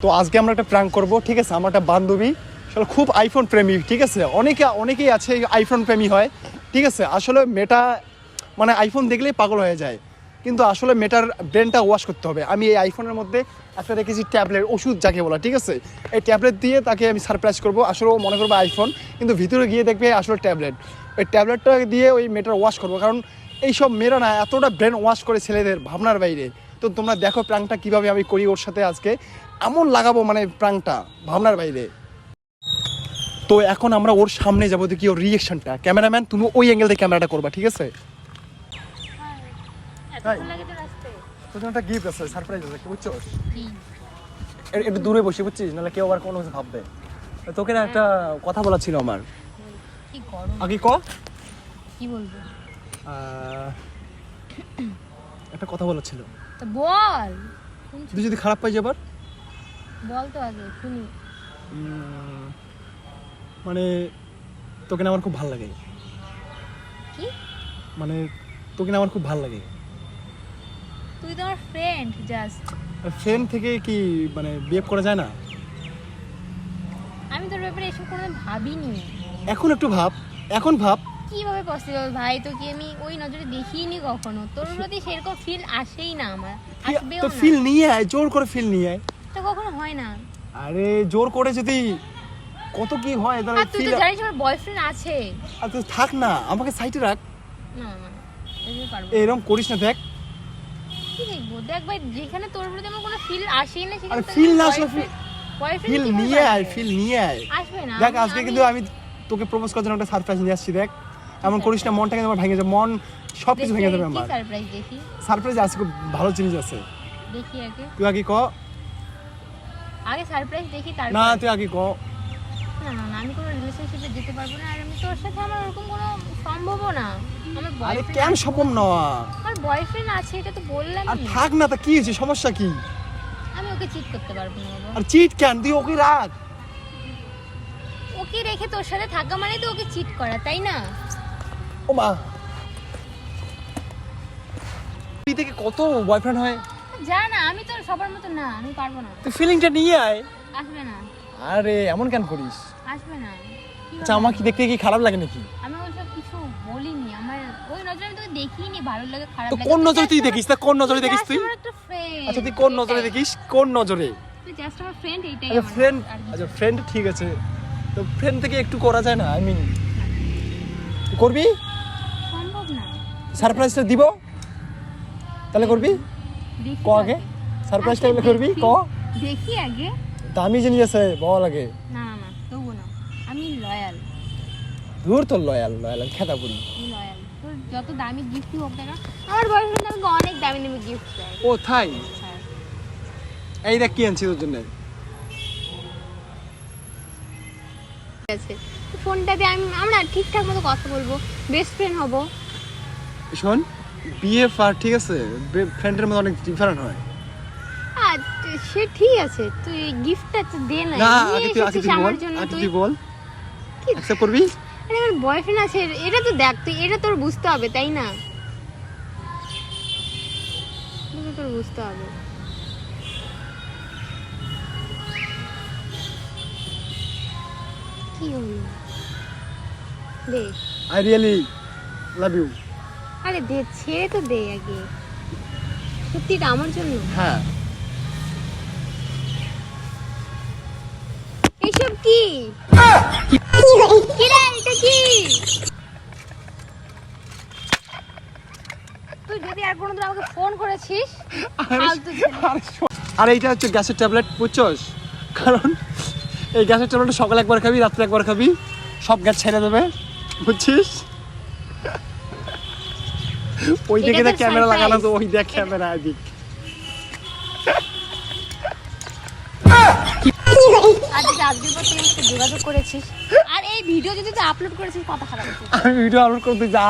তো আজকে আমরা একটা প্র্যাঙ্ক করব, ঠিক আছে? আমার একটা বান্ধবী আসলে খুব আইফোন প্রেমী, ঠিক আছে? অনেকেই আছে আইফোন প্রেমী হয়, ঠিক আছে? আসলে মেয়েটা মানে আইফোন দেখলেই পাগল হয়ে যায়, কিন্তু আসলে মেয়েটার ব্রেনটা ওয়াশ করতে হবে। আমি এই আইফোনের মধ্যে একটা রেখেছি ট্যাবলেট, ওষুধ যাকে বলা, ঠিক আছে? এই ট্যাবলেট দিয়ে তাকে আমি সারপ্রাইজ করবো। আসলে ও মনে করবো আইফোন, কিন্তু ভিতরে গিয়ে দেখবে আসলে ট্যাবলেট। ওই ট্যাবলেটটা দিয়ে ওই মেয়েটার ওয়াশ করবো, কারণ এইসব মেয়েরা না এতটা ব্রেন ওয়াশ করে ছেলেদের ভাবনার বাইরে। তো তোমরা দেখো প্র্যাঙ্কটা কীভাবে আমি করি ওর সাথে আজকে, এমন লাগাবো মানে প্র্যাঙ্কটা ভাবনার বাইরে। তো এখন আমরা ওর সামনে যাবো, দেখি ওর রিয়েকশনটা। ক্যামেরাম্যান তুমি ওই অ্যাঙ্গেল থেকে ক্যামেরাটা করবা, ঠিক আছে? তোর জন্য একটা গিফট আছে, সারপ্রাইজ আছে, বুঝছো? একটু দূরে বসে, বুঝছিস? নাহলে কেউ আবার কোনো কিছু ভাববে। তোকে না একটা কথা বলা ছিল আমার। আগে কি বলবো? একটা কথা বলা ছিল। তো বল। তুই যদি খারাপ পাই যাবার বল তো আগে শুনি। মানে তোকে না আমার খুব ভালো লাগে। কি মানে তোকে না আমার খুব ভালো লাগে। তুই তো আমার ফ্রেন্ড, জাস্ট ফ্রেন্ড থেকে কি মানে বিহেভ করা যায় না? আমি তোর ব্যাপারে এসব কোনোদিন ভাবিনি। এখন একটু ভাব, এখন ভাব। কিভাবে পসিবল ভাই? তো কি আমি ওই নজরে দেখিনি কখনো। তোর প্রতি সেরকম ফিল আসেই না আমার, আসবেও তো না। ফিল নিয়ে আয়, জোর করে ফিল নিয়ে আয়। তো কখনো হয় না। আরে জোর করে যদি কত কি হয় তাহলে আর তুই তো জানিস আমার বয়ফ্রেন্ড আছে। আর তুই থাক না, আমাকে সাইডে রাখ। না না, আমি পারবো। এরকম করিস না, দেখ। কি দেখবো? দেখ ভাই, যেখানে তোর প্রতি আমার কোনো ফিল আসেই না, আরে সেখানে ফিল না আসলে বয়ফ্রেন্ড ফিল নিয়ে আয়, ফিল নিয়ে আয়। আসবে না। দেখ আজকে কিন্তু আমি তোকে প্রপোজ করার জন্য একটা সারপ্রাইজ নিয়ে আসছি, দেখ। এমন করিস না, মনটা কিন্তু আমার ভেঙে যাবে, মন সব কিছু ভেঙে যাবে আমার। সারপ্রাইজ দেখি। সারপ্রাইজ আছে, খুব ভালো জিনিস আছে। দেখি আগে। তুই আগে ক। আগে সারপ্রাইজ দেখি তারপর। না তুই আগে ক। না না না, আমি কোনো রিলেশনশিপে যেতে পারবো না, আর আমি তোর সাথে আমার ওরকম কোনো সম্ভবও না। আমার আরে বয়ফ্রেন্ড, কেন সম্ভব না? আমার বয়ফ্রেন্ড আছে, এটা তো বললাম। আর থাক না, তা কি হয়েছে, সমস্যা কি? আমি ওকে চিট করতে পারবো না বাবা। আর চিট কেন? তুই ওকে রাখ। ওকে রেখে তোর সাথে থাকা মানে তো ওকে চিট করা, তাই না? ও মা, তুই থেকে কত বয়ফ্রেন্ড হয়? যা না, আমি তো সবার মতো না, আমি পারবো না। তুই ফিলিংটা নিয়ে আয়। আসবে না। আরে এমন কেন করিস? আসবে না। আচ্ছা আমার কি দেখতে কি খারাপ লাগে নাকি? আমি ওইসব কিছু বলিনি, আমার ওই নজরে আমি তোকে দেখিনি, ভালো লাগে খারাপ তো লাগে। কোন নজরে তুই দেখিস? তা কোন নজরে দেখিস তুই? আমার একটা ফ্রেন্ড। আচ্ছা তুই কোন নজরে দেখিস? কোন নজরে? তুই জাস্ট আমার ফ্রেন্ড, এইটাই আচ্ছা আমার। ফ্রেন্ড, আচ্ছা ফ্রেন্ড ঠিক আছে, তো ফ্রেন্ড থেকে একটু করা যায় না? আই মিন করবি? সম্ভব না। সারপ্রাইজটা দিব, তাহলে করবি? দেখি ক আগে, সারপ্রাইজটা বলে করবি ক। দেখি আগে। দামি জিনিস আছে, বল আগে। না না না, তবু না। আমি লয়াল। দূর তোর লয়াল লয়াল খেতা পুরি। আমি লয়াল। তোর যত দামি গিফটই হোক না কেন, আমার বয়ফ্রেন্ড আমাকে অনেক দামি দামি গিফট দেয়। ও তাই? হ্যাঁ। এই দেখ কি আনছি তোর জন্য। ঠিক আছে, তো ফোনটাতে আমরা ঠিকঠাক মতো কথা বলবো, বেস্ট ফ্রেন্ড হব। শোন, বিএফ আর ঠিক আছে, ফ্রেন্ডের মধ্যে অনেক ডিফারেন্ট হয়। আর সে ঠিক আছে, তুই গিফটটা তো দে না। না নিয়ে আগে তুই এসেছিস আমার জন্য, তুই বল কি অ্যাকসেপ্ট করবি? আরে আমার বয়ফ্রেন্ড আছে, এটা তো দেখ, তুই এটা তোর বুঝতে হবে, তাই না? এটা তোর বুঝতে হবে। কি হলো? দে। I really love you. আরে দে, ছেড়ে তো দে আগে। সত্যি এটা আমার জন্য? হ্যাঁ। এইসব কি? কি রে, এটা কি? তুই যদি আর কোনোদিন আমাকে ফোন করেছিস, ফালতু ছেলে। আর এইটা হচ্ছে গ্যাসের ট্যাবলেট, বুঝছস? কারণ এই গ্যাসের ট্যাবলেট সকালে একবার খাবি, রাত্রে একবার খাবি, সব গ্যাস ছেড়ে দেবে, বুঝছিস? ওই দিকে দেখ ক্যামেরা লাগানো, তো ওই দেখ ক্যামেরা এদিক। আর যদি আজকের পর তুই যোগাযোগ করেছিস, আর এই ভিডিও যদি তুই আপলোড করেছিস, কথা খারাপ হচ্ছে। আমি ভিডিও আপলোড করতে যা